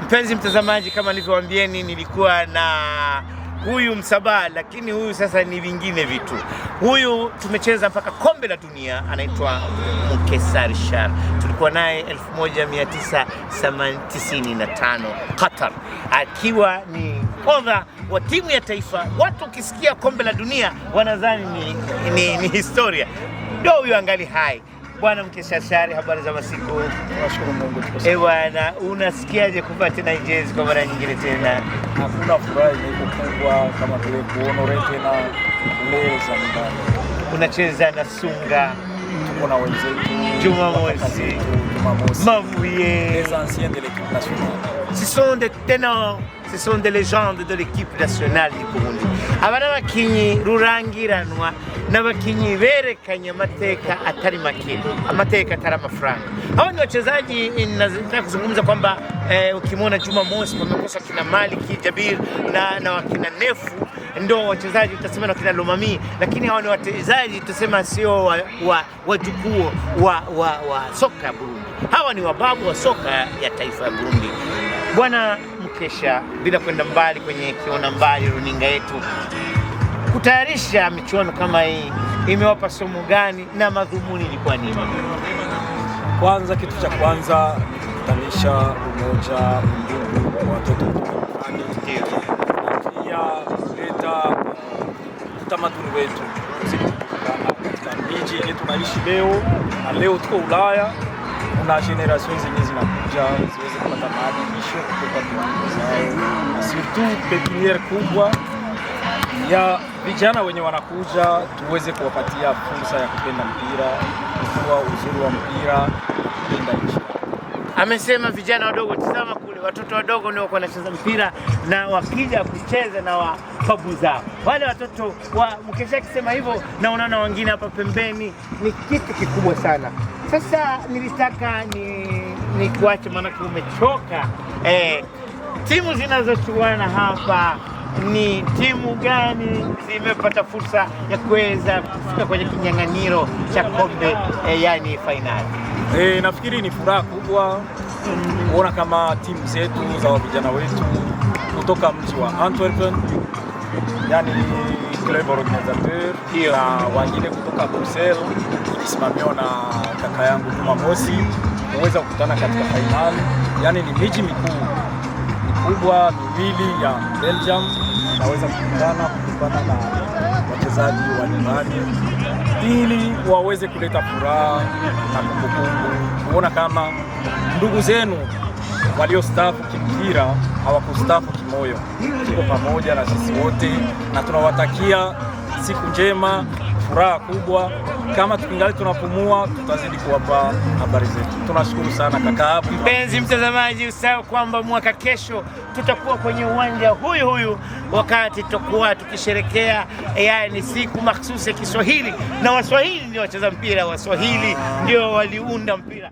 Mpenzi mtazamaji, kama nilivyowaambieni, nilikuwa na huyu Msabaha, lakini huyu sasa ni vingine vitu. Huyu tumecheza mpaka kombe la dunia, anaitwa Mukessa Richard. Tulikuwa naye 1995 Qatar, akiwa ni odha wa timu ya taifa. Watu ukisikia kombe la dunia wanadhani ni historia. Ndio huyu angali hai. Bwana Mukessa Richard, habari za masiku? Nashukuru Mungu tuko sawa. Bwana, unasikiaje kupata tena jezi kwa mara nyingine tena? Hakuna furaha iko kubwa kama vile kuona tena leo za ndani. Unacheza na Sunga, tuko na wenzetu Jumamosi, Mavuye, les anciens de l'équipe nationale. Ce sont des ténors, ce sont des légendes de l'équipe nationale du Burundi. Abana bakinyi rurangiranwa n'abakinyi berekanye amateka atari make, amateka atari amafaranga. Hao ni wachezaji, nataka kuzungumza kwamba ukimwona Jumamosi pamekosa kina Maliki Jabir na wakina Nefu, ndio wachezaji utasema na kina Lomami, lakini hao ni wachezaji tutasema sio wajukuu wa soka ya Burundi. Hawa ni wababu wa soka ya taifa ya Burundi. Bwana Mukessa, bila kwenda mbali kwenye kiona mbali runinga yetu, kutayarisha michuano kama hii imewapa somo gani na madhumuni ilikuwa nini? Kwanza, kitu cha kwanza ni kukutanisha umoja, undugu wa watoto nyumbani, pia kuleta utamaduni wetu katika miji yetu tunaishi leo. Na leo tuko Ulaya, kuna generation zenye zinakuja ziweze kupata maadibisho kutoka kwa zao, na surtout pepiniere kubwa ya vijana wenye wanakuja, tuweze kuwapatia fursa ya kupenda mpira, kujua uzuri wa mpira, kupenda nchi. Amesema vijana wadogo, tazama kule watoto wadogo ndio wanacheza mpira, na wakija kucheza na wababu zao. Wale watoto wa Mukessa akisema hivyo, na unaona wengine hapa pembeni, ni kitu kikubwa sana. Sasa nilitaka ni kuache, maana umechoka. Timu zinazochuana hapa ni timu gani zimepata fursa ya kuweza kufika kwenye kinyang'anyiro cha kombe, yani finali? Nafikiri ni furaha kubwa kuona kama timu zetu za vijana wetu kutoka mji wa Antwerpen, yani club organisateur, na wengine kutoka Brussels ikisimamiwa na kaka yangu Jumamosi, kuweza kukutana katika finali. Yani ni miji mikubwa miwili ya Belgium naweza kukutana na wachezaji wa nyumbani ili waweze kuleta furaha na kumbukumbu, kuona kama ndugu zenu waliostaafu kimpira hawakustaafu kimoyo. Tuko pamoja na sisi wote, na tunawatakia siku njema, furaha kubwa. Kama tukingali tunapumua, tutazidi kuwapa habari zetu. Tunashukuru sana kaka. Mpenzi mtazamaji, usahau kwamba mwaka kesho tutakuwa kwenye uwanja huyu wakati tutakuwa tukisherekea, yani siku mahsusi ya Kiswahili, na Waswahili ndio wacheza mpira, Waswahili ndio waliunda mpira.